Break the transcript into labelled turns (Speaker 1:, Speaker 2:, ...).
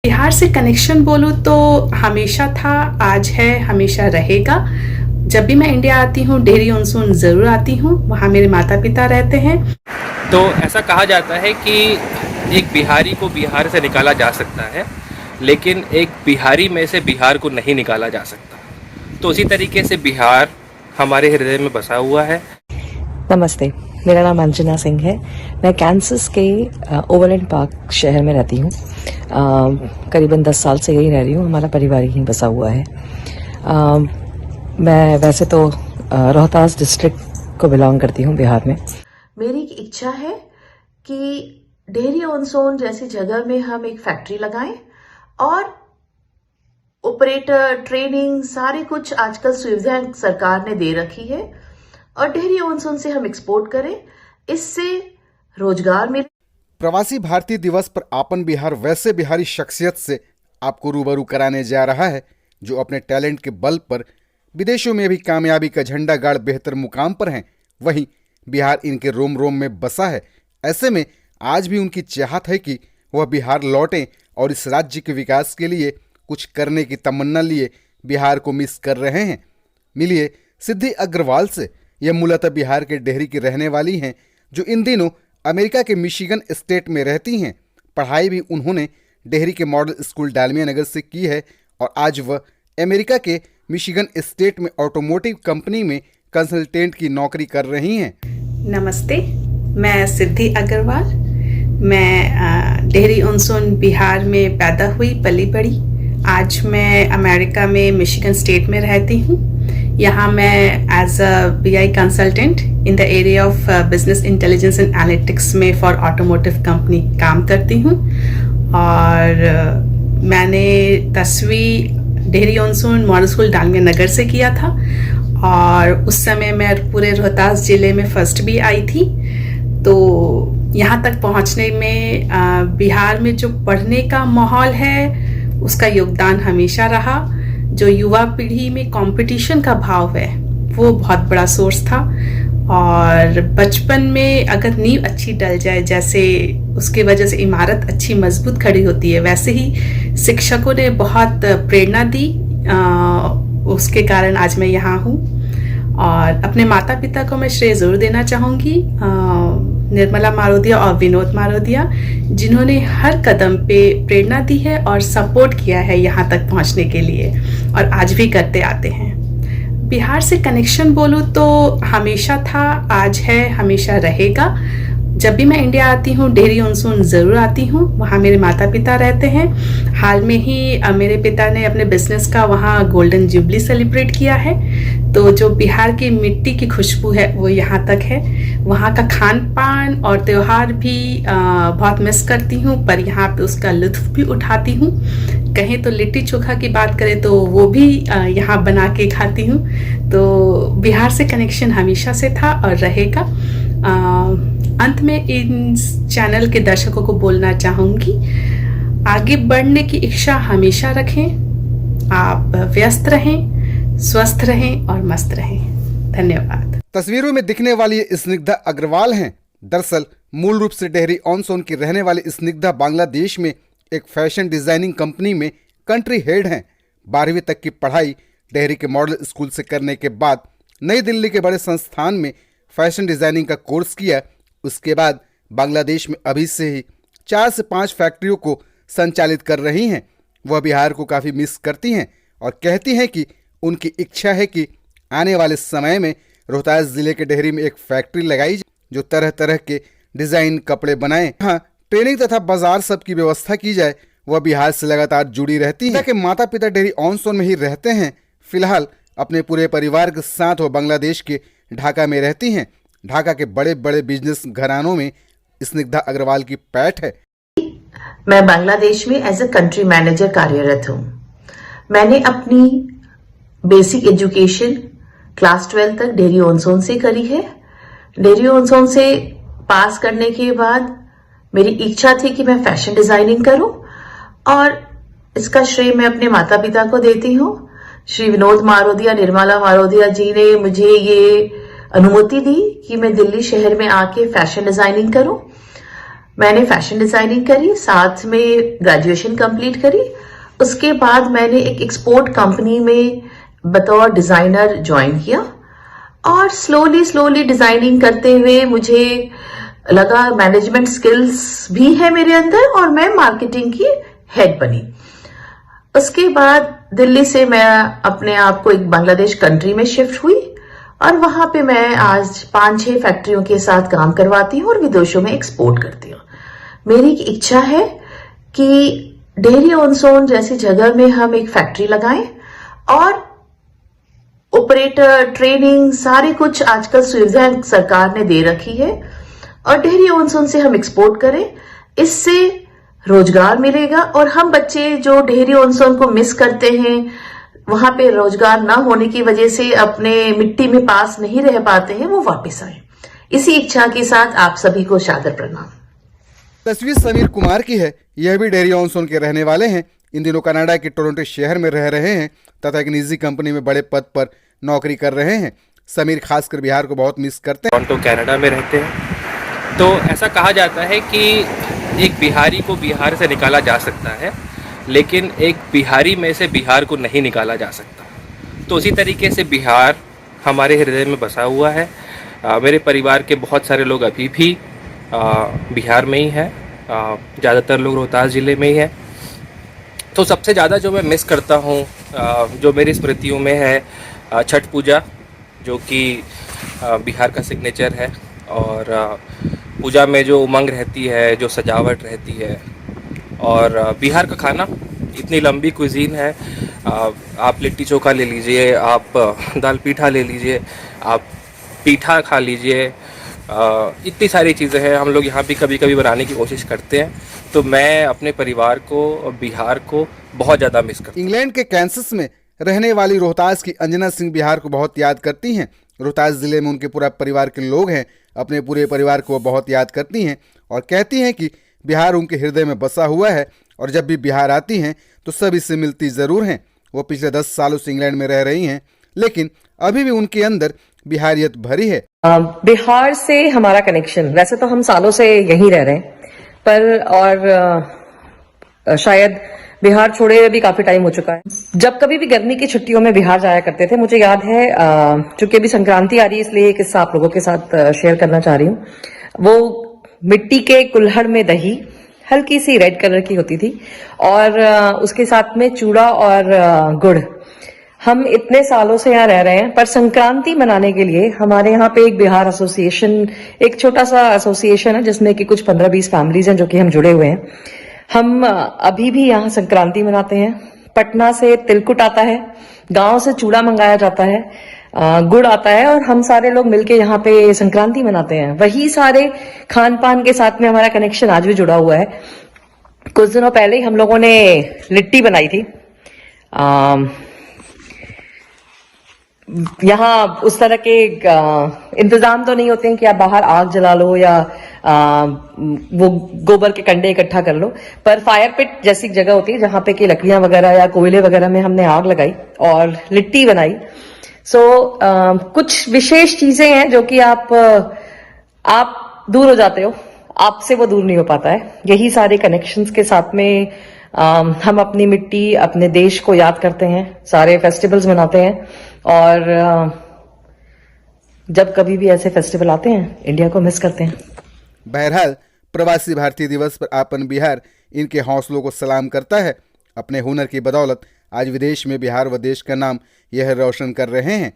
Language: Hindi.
Speaker 1: बिहार से कनेक्शन बोलूँ तो हमेशा था, आज है, हमेशा रहेगा। जब भी मैं इंडिया आती हूँ डेहरी ऑन सोन ज़रूर आती हूँ। वहाँ मेरे माता पिता रहते हैं।
Speaker 2: तो ऐसा कहा जाता है कि एक बिहारी को बिहार से निकाला जा सकता है, लेकिन एक बिहारी में से बिहार को नहीं निकाला जा सकता। तो उसी तरीके से बिहार हमारे हृदय में बसा हुआ है।
Speaker 3: नमस्ते, मेरा नाम अंजना सिंह है। मैं कैंसस के ओवरलैंड पार्क शहर में रहती हूँ। करीबन 10 साल से यहीं रह रही हूँ। हमारा परिवार यहीं बसा हुआ है। मैं वैसे तो रोहतास डिस्ट्रिक्ट को बिलोंग करती हूँ, बिहार में।
Speaker 4: मेरी एक इच्छा है कि डेहरी ऑन सोन जैसी जगह में हम एक फैक्ट्री लगाएं और ऑपरेटर ट्रेनिंग सारे कुछ आजकल सुविधाएं सरकार ने दे रखी है और डेहरी ऑन सोन से हम एक्सपोर्ट करें, इससे रोजगार मिले।
Speaker 5: प्रवासी भारतीय दिवस पर आपन बिहार वैसे बिहारी शख्सियत से आपको रूबरू कराने जा रहा है जो अपने टैलेंट के बल पर विदेशों में भी कामयाबी का झंडा गाड़ बेहतर मुकाम पर हैं। वहीं बिहार इनके रोम रोम में बसा है। ऐसे में आज भी उनकी चाहत है कि वह बिहार लौटें और इस राज्य के विकास के लिए कुछ करने की तमन्ना लिए बिहार को मिस कर रहे हैं। मिलिए सिद्धि अग्रवाल से। यह मूलतः बिहार के डेहरी की रहने वाली हैं, जो इन दिनों अमेरिका के मिशिगन स्टेट में रहती हैं। पढ़ाई भी उन्होंने डेहरी के मॉडल स्कूल डालमिया नगर से की है और आज वह अमेरिका के मिशिगन स्टेट में ऑटोमोटिव कंपनी में कंसल्टेंट की नौकरी कर रही हैं।
Speaker 1: नमस्ते, मैं सिद्धि अग्रवाल। मैं डेहरी ऑन सोन बिहार में पैदा हुई, पली बड़ी। आज मैं अमेरिका में मिशिगन स्टेट में रहती हूँ। यहाँ मैं as a BI consultant in the area of business intelligence and analytics में फॉर ऑटोमोटिव कंपनी काम करती हूँ। और मैंने 10वीं Dehri on Sone model school Dalmia Nagar से किया था और उस समय मैं पूरे रोहतास ज़िले में फर्स्ट भी आई थी। तो यहाँ तक पहुँचने में बिहार में जो पढ़ने का माहौल है उसका योगदान हमेशा रहा। जो युवा पीढ़ी में कंपटीशन का भाव है वो बहुत बड़ा सोर्स था। और बचपन में अगर नींव अच्छी डल जाए, जैसे उसकी वजह से इमारत अच्छी मजबूत खड़ी होती है, वैसे ही शिक्षकों ने बहुत प्रेरणा दी। उसके कारण आज मैं यहाँ हूँ और अपने माता पिता को मैं श्रेय ज़रूर देना चाहूँगी, निर्मला मारोदिया और विनोद मारोदिया, जिन्होंने हर कदम पे प्रेरणा दी है और सपोर्ट किया है यहाँ तक पहुँचने के लिए और आज भी करते आते हैं। बिहार से कनेक्शन बोलूँ तो हमेशा था, आज है, हमेशा रहेगा। जब भी मैं इंडिया आती हूँ डेहरी ऑन सोन ज़रूर आती हूँ। वहाँ मेरे माता पिता रहते हैं। हाल में ही मेरे पिता ने अपने बिजनेस का वहाँ गोल्डन जुबली सेलिब्रेट किया है। तो जो बिहार की मिट्टी की खुशबू है वो यहाँ तक है। वहाँ का खान पान और त्यौहार भी बहुत मिस करती हूँ, पर यहाँ पे उसका लुत्फ भी उठाती हूँ। कहें तो लिट्टी चोखा की बात करें तो वो भी यहाँ बना के खाती हूँ। तो बिहार से कनेक्शन हमेशा से था और रहेगा। अंत में इन चैनल के दर्शकों को बोलना चाहूँगी, आगे बढ़ने की इच्छा हमेशा रखें। आप व्यस्त रहें, स्वस्थ रहें और मस्त रहें। धन्यवाद।
Speaker 5: तस्वीरों में दिखने वाली स्निग्धा अग्रवाल हैं। दरअसल मूल रूप से डेहरी ऑन सोन की रहने वाली स्निग्धा बांग्लादेश में एक फैशन डिजाइनिंग कंपनी में कंट्री हेड हैं। 12वीं तक की पढ़ाई डेहरी के मॉडल स्कूल से करने के बाद नई दिल्ली के बड़े संस्थान में फैशन डिजाइनिंग का कोर्स किया। उसके बाद बांग्लादेश में अभी से ही 4 से 5 फैक्ट्रियों को संचालित कर रही हैं। वह बिहार को काफ़ी मिस करती हैं और कहती हैं कि उनकी इच्छा है कि आने वाले समय में रोहतास ज़िले के डेहरी में एक फैक्ट्री लगाई जाए जो तरह तरह के डिज़ाइन कपड़े बनाएं। हाँ, ट्रेनिंग तथा बाजार सब की व्यवस्था की जाए। वह बिहार से लगातार जुड़ी रहती है। माता पिता डेहरी ऑन सोन में ही रहते हैं। फिलहाल अपने पूरे परिवार के साथ वह बांग्लादेश के ढाका में रहती हैं। ढाका के बड़े बड़े बिजनेस घरानों में स्निग्धा अग्रवाल की पैठ है।
Speaker 4: मैं बांग्लादेश में एज ए कंट्री मैनेजर कार्यरत हूँ। मैंने अपनी बेसिक एजुकेशन क्लास 12 तक डेहरी ऑन सोन से करी है। डेहरी ऑन सोन से पास करने के बाद मेरी इच्छा थी कि मैं फैशन डिजाइनिंग करूं और इसका श्रेय मैं अपने माता पिता को देती हूँ। श्री विनोद मारोदिया, निर्मला मारोदिया जी ने मुझे ये अनुमति दी कि मैं दिल्ली शहर में आके फैशन डिजाइनिंग करूं। मैंने फैशन डिजाइनिंग करी, साथ में ग्रेजुएशन कंप्लीट करी। उसके बाद मैंने एक एक्सपोर्ट कंपनी में बतौर डिजाइनर ज्वाइन किया और स्लोली स्लोली डिजाइनिंग करते हुए मुझे लगा मैनेजमेंट स्किल्स भी है मेरे अंदर और मैं मार्केटिंग की हेड बनी। उसके बाद दिल्ली से मैं अपने आप को एक बांग्लादेश कंट्री में शिफ्ट हुई और वहां पे मैं आज 5-6 फैक्ट्रियों के साथ काम करवाती हूँ और विदेशों में एक्सपोर्ट करती हूँ। मेरी इच्छा है कि डेहरी ऑन सोन जैसी जगह में हम एक फैक्ट्री लगाएं और ऑपरेटर ट्रेनिंग सारे कुछ आजकल सुविधाएं सरकार ने दे रखी है और डेहरी ऑन सोन से हम एक्सपोर्ट करें। इससे रोजगार मिलेगा और हम बच्चे जो डेहरी ऑन सोन को मिस करते हैं, वहां पे रोजगार ना होने की वजह से अपने मिट्टी में पास नहीं रह पाते हैं, वो वापस आए। इसी इच्छा के साथ आप सभी को सादर प्रणाम।
Speaker 5: तस्वीर समीर कुमार की है। यह भी डेहरी ऑन सोन के रहने वाले हैं। इन दिनों कनाडा के टोरंटो शहर में रह रहे हैं तथा एक निजी कंपनी में बड़े पद पर नौकरी कर रहे हैं। समीर खासकर बिहार को बहुत मिस करते हैं।
Speaker 2: टोरंटो कनाडा में रहते हैं। तो ऐसा कहा जाता है कि एक बिहारी को बिहार से निकाला जा सकता है, लेकिन एक बिहारी में से बिहार को नहीं निकाला जा सकता। तो उसी तरीके से बिहार हमारे हृदय में बसा हुआ है। मेरे परिवार के बहुत सारे लोग अभी भी बिहार में ही हैं। ज़्यादातर लोग रोहतास ज़िले में ही हैं। तो सबसे ज़्यादा जो मैं मिस करता हूँ, जो मेरी स्मृतियों में है, छठ पूजा, जो कि बिहार का सिग्नेचर है। और पूजा में जो उमंग रहती है, जो सजावट रहती है, और बिहार का खाना इतनी लंबी कुजीन है। आप लिट्टी चोखा ले लीजिए, आप दाल पीठा ले लीजिए, आप पीठा खा लीजिए, इतनी सारी चीज़ें हैं। हम लोग यहाँ भी कभी कभी बनाने की कोशिश करते हैं। तो मैं अपने परिवार को, बिहार को बहुत ज़्यादा मिस करता हूँ।
Speaker 5: इंग्लैंड के कैंसस में रहने वाली रोहतास की अंजना सिंह बिहार को बहुत याद करती हैं। रोहतास जिले में उनके पूरा परिवार के लोग हैं। अपने पूरे परिवार को वो बहुत याद करती हैं और कहती हैं कि बिहार उनके हृदय में बसा हुआ है और जब भी बिहार आती हैं तो सभी से मिलती ज़रूर हैं। वो पिछले 10 सालों से इंग्लैंड में रह रही हैं, लेकिन अभी भी उनके अंदर बिहारियत भरी है।
Speaker 3: बिहार से हमारा कनेक्शन, वैसे तो हम सालों से यहीं रह रहे हैं, पर और शायद बिहार छोड़े हुए भी काफी टाइम हो चुका है। जब कभी भी गर्मी की छुट्टियों में बिहार जाया करते थे, मुझे याद है, चूंकि अभी संक्रांति आ रही है इसलिए एक किस्सा आप लोगों के साथ शेयर करना चाह रही हूँ। वो मिट्टी के कुल्हड़ में दही हल्की सी रेड कलर की होती थी और उसके साथ में चूड़ा और गुड़। हम इतने सालों से यहाँ रह रहे हैं, पर संक्रांति मनाने के लिए हमारे यहाँ पे एक बिहार एसोसिएशन, एक छोटा सा एसोसिएशन है जिसमें कि कुछ 15-20 फैमिलीज हैं जो कि हम जुड़े हुए हैं। हम अभी भी यहाँ संक्रांति मनाते हैं। पटना से तिलकुट आता है, गांव से चूड़ा मंगाया जाता है, गुड़ आता है और हम सारे लोग मिलके यहाँ पे संक्रांति मनाते हैं। वही सारे खान पान के साथ में हमारा कनेक्शन आज भी जुड़ा हुआ है। कुछ दिनों पहले ही हम लोगों ने लिट्टी बनाई थी। यहाँ उस तरह के इंतजाम तो नहीं होते हैं कि आप बाहर आग जला लो या वो गोबर के कंडे इकट्ठा कर लो, पर फायर पिट जैसी जगह होती है जहां पे कि लकड़ियां वगैरह या कोयले वगैरह में हमने आग लगाई और लिट्टी बनाई। कुछ विशेष चीजें हैं जो कि आप दूर हो जाते हो, आपसे वो दूर नहीं हो पाता है। यही सारे कनेक्शंस के साथ में हम अपनी मिट्टी, अपने देश को याद करते हैं, सारे फेस्टिवल्स मनाते हैं और जब कभी भी ऐसे फेस्टिवल आते हैं इंडिया को मिस करते हैं।
Speaker 5: बहरहाल प्रवासी भारतीय दिवस पर आपन बिहार इनके हौसलों को सलाम करता है। अपने हुनर की बदौलत आज विदेश में बिहार व देश का नाम यह रोशन कर रहे हैं।